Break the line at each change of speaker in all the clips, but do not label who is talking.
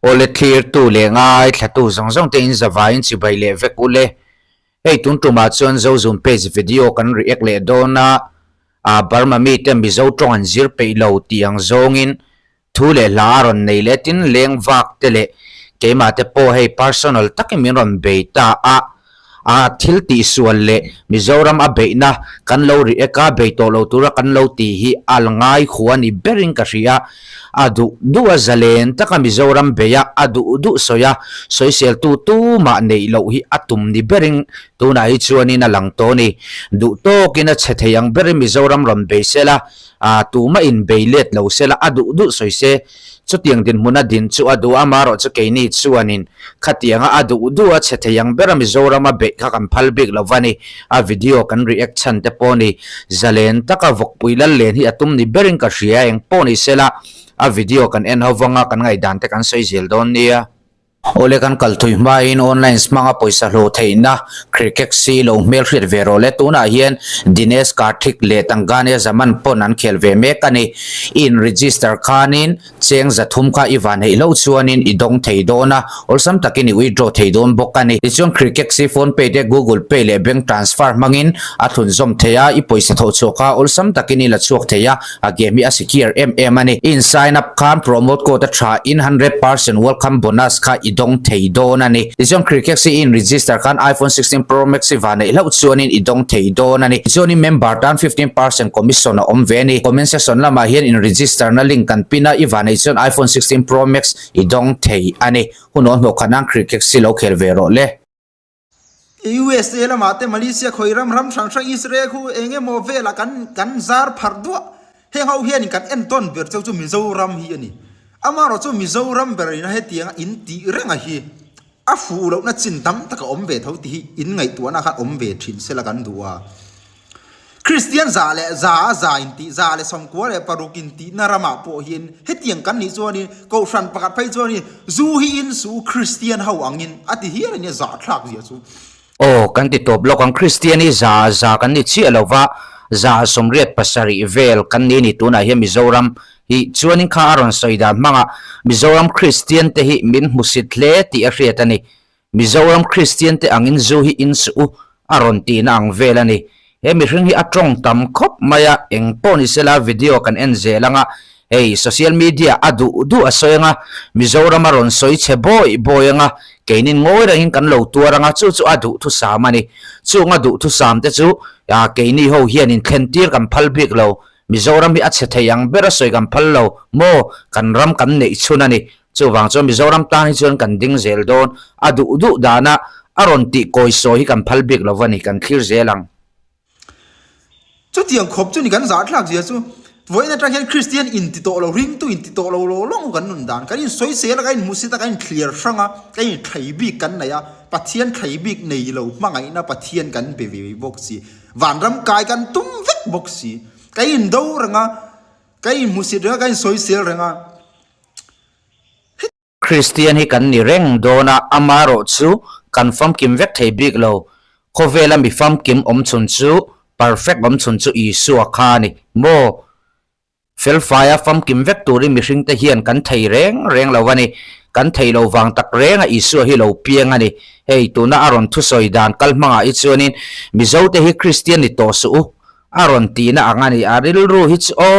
ole clear tu le ngai thatu zong zong te in zawain chi bai le vek ule ei tun tu ma chuan zo zoom page video kan react le dona a Burma mi te mi zo tong an zir pe lo tiang zongin thu le la ron nei le tin leng vak te le ke ma te po hei personal takimin ron be ta a thil ti sual le Mizoram a be na kan lo ri eka be to lo tura kan lo ti hi al ngai khuani bering ka ria adu duwa zalen taka Mizoram beya adu du soya soisel tu ma nei lo hi atum ni bering tu na hi chuani na lang to ni du to kina chetheyang beri Mizoram ron be sela a tu ma in be let lo sela adu du soise chu tiang din muna din chu adu amaro chu ke ni chuanin khatianga adu du a chetheyang bera Mizoram a be kha kan phalbik lovani a video kan reaction te poni zalen taka vok puilal len hi atum ni bering ka ria eng poni sela a video kan en hawanga kan ngai dan te kan soizel don nia ole kan kalthui ma in online smanga poisa lo theina cricket si lo mel hrit vero le tuna hian Dinesh Karthik le tangane zaman pon an khel ve me kani in register khanin cheng zathum kha iwan hei lo chuanin idong theidona olsam takini withdraw theidon bokani ichon cricket si phone pay te Google Pay le bank transfer mangin athun zom theya I poisa tho choka olsam takini la chuak theya agemi a secure ani in sign up khan promote ko ta tha in 100% welcome bonus kha idong theidon ani ichon cricket si in register khan iPhone 16 Pro Max iwan hei lo chuanin idong theidon ani ichoni member tan 15% commission na omveni comment section lama hian in register na link kan pina iwan hei chon iPhone 16 Pro Max idong thei ani hunon ho khanang cricket si lo khel vero le
USA la mate Malaysia khoiram ram sang sang Israel khu enge mo vela kan zar phardwa he hau hian kan en ton ber chu Mizoram hi ani amaro chu Mizoram ber ina he tiang in ti renga hi a fu lo na chin tam taka ombe thau ti in ngai tuana kha ombe thin sela kan duwa Christian zale za inti zale somkwa le parukin ti narama po hin hetiang kan ni chuani ko fran pakat phai chuani zu hi in su Christian hau angin ati hian ni za thlak zia chu
oh kan ti top lo kan Christian za kan ni chi alova za somriat pasari vel kan ni tuna hi Mizoram hi chuanin kha aron soida manga Mizoram Christian te hi min musitle ti a riatani Mizoram Christian te angin zu hi in su aron ti na ang velani he mi ring hi atong tam khop maya eng poni sela video kan en zelanga hey social media adu asoyanga Mizoram aron soi boyanga keinin ngoira in kan lo tuaranga chu adu thu samani chu nga du thu sam te chu ya keini ho hian in khentir kan phalbik lo Mizoram hi ache theyang bera soi kan phal lo mo kan ram kan nei chunani chu wang chu Mizoram ta ni chun kan ding zel don adu dana aron ti koi so hi kan phalbik lo wani kan clear zelang
chu tiang khop chu ni kan za thlak zia chu voina tra hian Christian in ti to lo ring tu in ti to lo long kan nun dan kan in soi se la kan musita kan clear franga kan in thai bi kan na ya pathian thai bi nei lo mangai na pathian kan be ve boxi van ram kai kan tum vek boxi kan in do ranga kan in musita kan soi se ranga
Christian hi kan ni reng dona amaro chu confirm kim vek thei big lo khovela mi fam kim om chun chu perfect om chun chu isu akhani mo fel fire fam kim vek turi mi hring te hian kan thei reng lawani kan thei lo wang tak renga isu hi lo piang ani hey tuna aron thu soi dan kalmanga ichuanin mizo te hi Christian ni to su aron tina angani aril ru hits o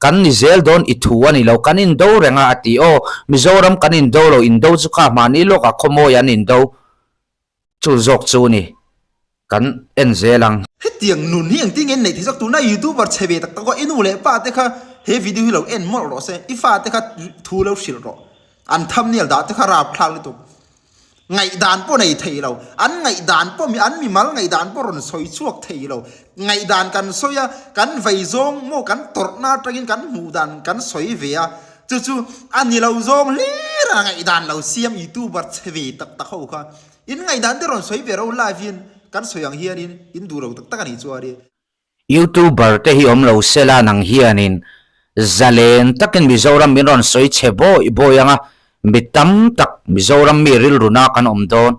kan ni zel don ithuani lo kanin do renga ati o Mizoram kanin do lo in do chu kha mani lo ka khomo yan in do chu zok chu ni kan en zelang
hetiang nun hiang ting en nei thi sak tu na YouTuber chebe tak ko inu le pa te kha he video hi lo en mo ro se ifa te kha thu lo shil ro an thumbnail da te kha rap thlang le tu ngai dan po nei thei lo an ngai dan po mi an mi mal ngai dan po ron soi chuak thei lo ngai dan kan soya kan vai zong mo kan torna tagin kan mu dan kan soi ve a chu ani lo zong le ra ngai dan lo siam YouTuber chebe tak ta ho kha in ngai dan te ron soi ve ro live in kan soyang hianin in duro tak takani chuari
YouTuber te hi om lo sela nang hianin zalen takin Mizoram miron soi chebo iboyanga mitam tak Mizoram mi ril runa kan om don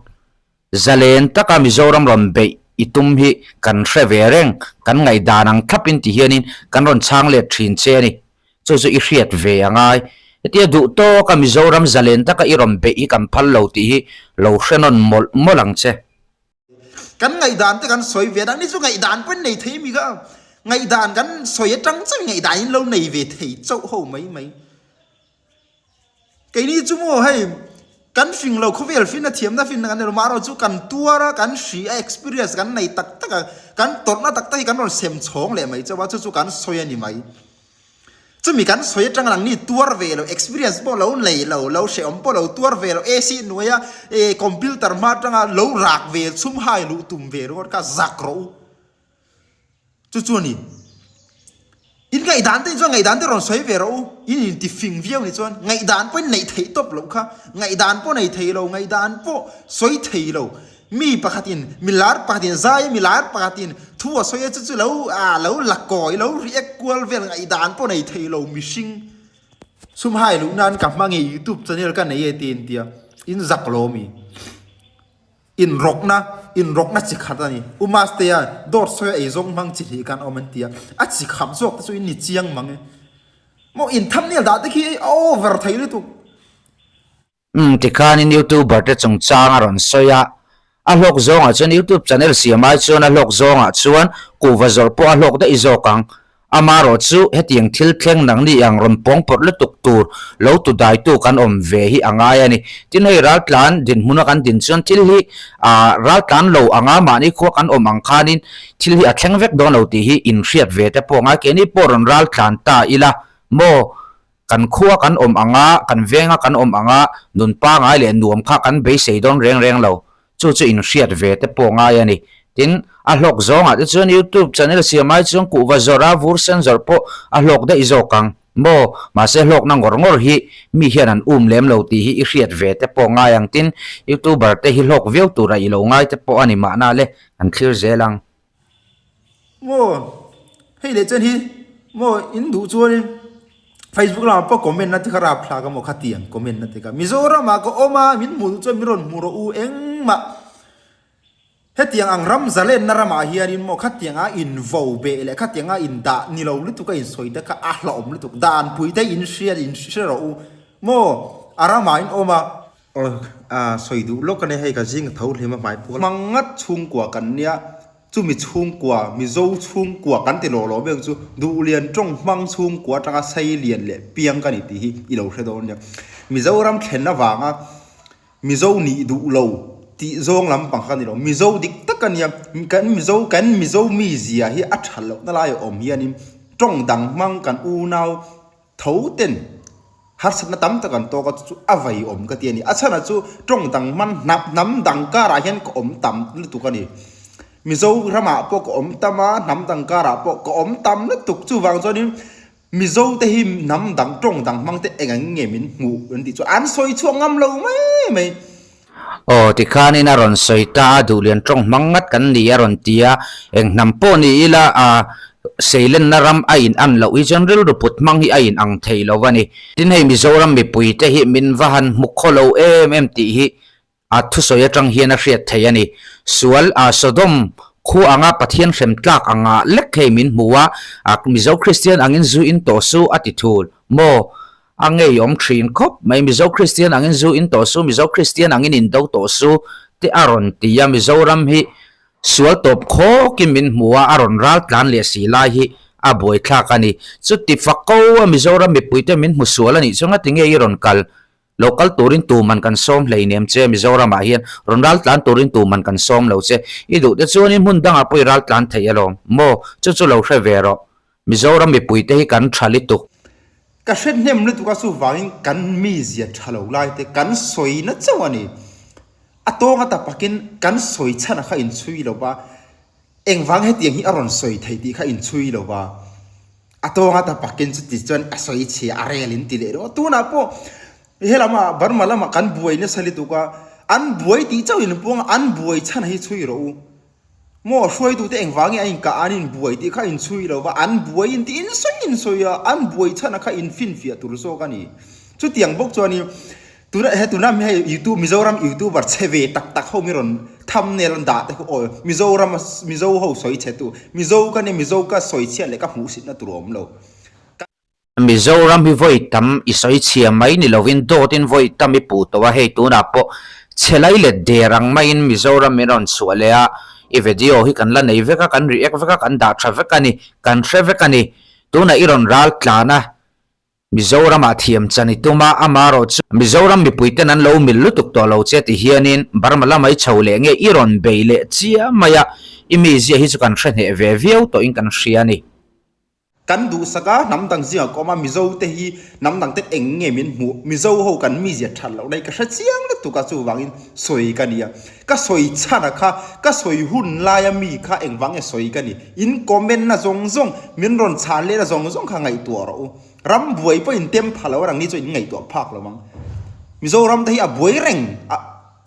zalen taka Mizoram ron be itum hi kan hrevereng kan ngai danang thapin ti hianin kan ron chang le thin che ni chu i hriat ve angai tia du to ka Mizoram zalen ta ka irom be I kan phal lo ti hi lo hrenon molang che
kan ngai dan te kan soi ve dang ni chu ngai dan pen nei thei mi ga ngai dan kan soi trăng chang ngai dan lo nei ve thei chau ho mấy cái này chúng mo hay kan phình lâu khovel phim na thiam na phim na kan lo maro chu kan tua ra kan shi experience kan nei tak tak kan tot na tak tak kan ron sem chong le mai chawa chu kan soi ani mai chu mi kan soi tang lang ni tuar ve lo experience bo lo lei lo she om bo lo tuar ve lo ac nuya e computer ma tanga lo rak ve chum hai lu tum ve ro ka zak ro chu ni in ngày đàn tới cho ngày đàn tới rồi xoay về đâu in thì phình viêu này cho ngày đàn với này thấy top lắm kha ngày đàn với này thấy lâu ngày đàn với xoay thấy lâu mi pakatin milar pakatin zai milar pakatin thua xoay chứ lâu lạc còi lâu riết qual về ngày đàn với này thấy lâu mi sinh sum hai lúc nan cảm mang ngày YouTube cho nên cái này tiền tia in giặc lô mi in rock na chỉ khát ani umastea dot soya ei zong mang chỉ kan omentia a chỉ kham zok so in ni chiang mang mo in thumbnail da te khi over thai le tu
ti khan in YouTuber te chung chang aron soya a lok zong a chen YouTube channel siamai chon a lok zong a chuan ku vazor po a lok da izokang amaro chu hetiang thil thleng nang ni ang rom pong por le tuk tur lo tu dai tu kan om ve hi angai ani tin hei ral tlan din huna kan din chon thil hi ral tlan lo anga mani kho kan om ang khanin thil hi a thleng vek don lo ti hi in hriat ve te ponga ke ni poron ral tlan ta ila mo kan khuwa kan om anga kan venga kan om anga nun pa ngai le nuam kha kan be sei don reng lo chu in hriat ve te ponga ani tin a lok zonga te chuan YouTube channel siamai chuan ku vazora version zorpo a lok da izokang mo ma se lok na ngor hi mi hian an lem lo ti hi I hriat ve te po nga yang tin YouTuber te hi lok veu tura I lo ngai te po ani ma na le an clear zelang
mo hei le chen hi mo in du chuan Facebook la po comment na ti khara phla ka mo khatiang comment na te ka Mizoram ma ko oma min mu chu miron muro u eng ma hetiang ang ram zalen na rama hianin mo khatianga in vo be le khatianga in da ni lo lu tu ka in soida ka a hlom lu tu dan pui te in share ro mo arama in oma soidu lokane hei ka jing thau hlema mai pu mangat chung kwa kan nia chu mi chung kwa mi zo chung kwa kan te lo be chu du lian trong mang chung kwa ta sai lian le piang kan ti hi I lo hre don nia mi zo ram thlen na wanga mi zo ni du lo ti zong lam pang khan lo mi zo dik takan ya kan mi zo mi zia hi a thalo na lai om hianin trong dang mang kan u nau thau ten har sat na tam ta kan to ka chu avai om ka ti ani achana chu trong dang man nam dang ka ra hian ko om tam lu tu ka ni mi zo rama po ko om tama nam dang ka ra po ko om tam na tuk chu wang cho ni mi zo te hi nam dang trong dang mang te engang nge min ngu an ti chu an soi chuang ngam lo mai
ti khan in aron soita du lian trong mangat kan ni aron tia eng nampo ni ila seilen naram a in an lo I general ru put mang hi a in ang thei lo wani tin hei Mizoram mi pui te hi min vahan mukholo em ti hi a thu soya tang hian a hriat thei ani sual Sodom khu anga pathian hrem tlak anga lek hei min muwa Mizo Christian angin zu in to su attitude mo angei om thin khop mai Mizo Christian angin zu in to su Mizo Christian angin in do to su te aron tia Mizoram hi sual top kho kim min muwa aron ral tlan le si lai hi a boi thak ani chu ti fakko Mizoram mi puite min mu sual ani chunga tinge I ron kal local turin tu man kan som hlei nem che Mizoram a hian ron ral tlan turin tu man kan som lo che I du te chuan in mun danga poi ral tlan thei alo mo chu lo hre vero Mizoram mi puite hi kan thali tu
ka shen nem lu tu ka su wangin kan mi zia thalo lai te kan soi na chawani atonga ta pakin kan soi chana kha in chui lo ba eng wang he tiang hi aron soi thei ti kha in chui lo ba atonga ta pakin chu ti chon a soi chi arelin ti le ro tu na po helama barmala ma kan buai ne sali tu ka an buai ti chau in puang an buai chana hi chui ro mo soi tu te eng wangi ain ka anin buai ti kha in chui lo ba an buai in ti in soi ya an buai chana kha in fin fia tur so ka ni chu tiang bok choni tu na he tu na me YouTube Mizoram YouTuber cheve tak ho miron thumbnail da te ko Mizoram Mizo ho soi che tu Mizo ka ni Mizo ka soi che le ka hu sit na turom lo
Mizoram hi voi tam isoi chia mai ni lovin dotin voi tam i pu to wa hei tu na po chelai le derang mai in Mizoram meron sualea i video hi kan la nei veka kan react veka kan da traffic ani kan traffic ani tu na iron ral klana Mizoram a thiam chani tuma amaro chu Mizoram mi puiten an lo mil lutuk to lo che ti hianin barmala mai chhole nge iron beile chia maya imi zia hi chu kan thre he ve viau to in kan hriani
kan du saka nam dang zia ko ma mizo te hi nam dang te eng nge min mu mizo ho kan mi zia thal lo dai ka chiang le tu ka chu wangin soi ka nia ka soi chana kha ka soi hun la ya mi kha eng wang e soi ka ni in comment na zong zong min ron chan le na zong zong kha ngai tu ro ram buai po in tem phalo rang ni chu ngai tu phak lo mang mizo ram te hi a buai reng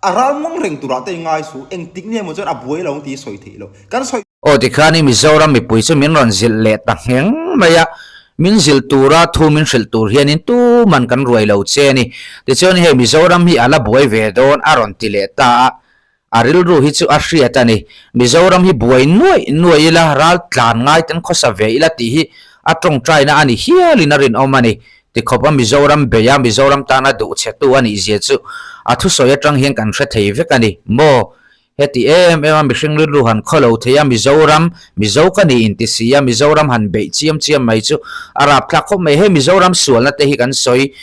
a ral mong reng tu ra te ngai su eng tik ne mo chu a buai lo ti soi the lo kan soi
o tikhani Mizoram mi pui chu min ron zil le ta heng maya min zil tura thu min hril tur hianin tu man kan ruai lo che ni ti chuan he Mizoram hi ala buai ve don aron ti le ta aril ru hi chu a hriat ani Mizoram hi buai nuai ila ral tlan ngai tan khosa ve ila ti hi atong trai na ani hialin arin omani ti khopa Mizoram beya Mizoram ta na du che tu ani je chu athu soya tang hian kan hre thei vek ani mo heti em mi hring lu han kholo theya Mizoram mizo ka ni in ti sia Mizoram han be chiam mai chu arap thla kho me he Mizoram sual na te hi kan soi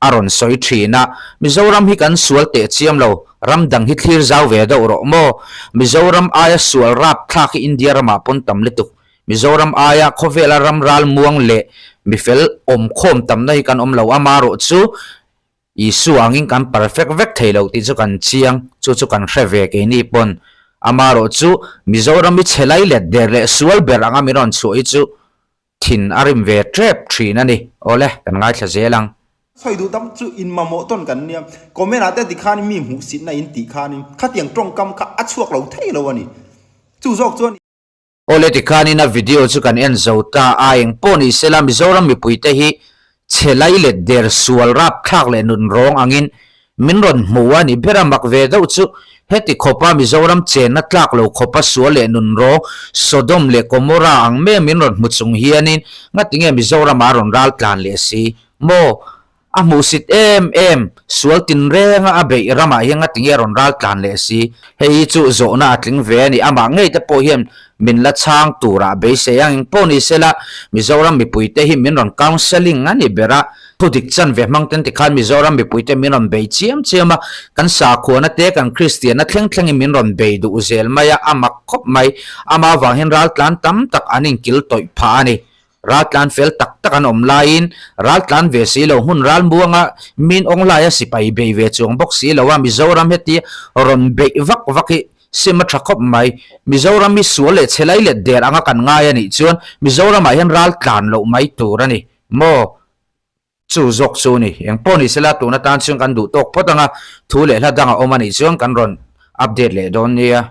aron soi thina Mizoram hi kan sual te chiam lo ramdang hi thlir zaw ve do ro mo Mizoram aya sual rap thla ki India rama pon tam le tu Mizoram aya khovela ram ral muang le mi fel om khom tam na hi kan om lo amaro chu isu angin kan perfect vek thailo ti chu kan chiang chu kan hre ke ni pon amaro chu Mizoram mi chelai le der le sual beranga miron chu i chu thin arim ve trap thina ni ole kan ngai thla zelang
soi du tam chu in ma mo ton kan nia comment ate ti khan mi hu sin na in ti khan kha tiang trong kam kha achuak lo thei lo ani chu jok chuan
ole tikhani na video chu kan en zota aeng poni sela Mizoram mi puite hi chelai le der sual rap thak le nun rong angin minron muwa ni bera mak ve do chu heti khopa Mizoram chen na tlak lo khopa sual le nun ro Sodom le Gomora ang me minron muchung hianin ngatinge Mizoram aron ral tlan le si mo amusit em sual tin renga abe rama hianga tinge ron ral tlan le si hei chu zo na atling ve ni ama ngei te po hiam min la chang tura be se yang poni sela Mizoram mi puite hi min ron counseling ani bera pudik chan ve mang ten ti khan Mizoram mi puite min ron be chiama kan sa khona te kan Christian na thleng min ron be du zel maya ama khop mai ama wang hin ral tlan tam tak aning kil toi pha ani Ratlan fel tak an om lain Ratlan ve si lo hun ral buanga min ong laya si pai be ve chung bok si lo wa Mizoram heti ron be vak sima thakop mai Mizoram mi suale chelai le der anga kan ngai ani chuan Mizoram a hian ral tlan lo mai turani mo chu zok chu ni eng poni sela tu na tan chung kan du tok potanga thu le hla danga omani chuan kan ron update le don nia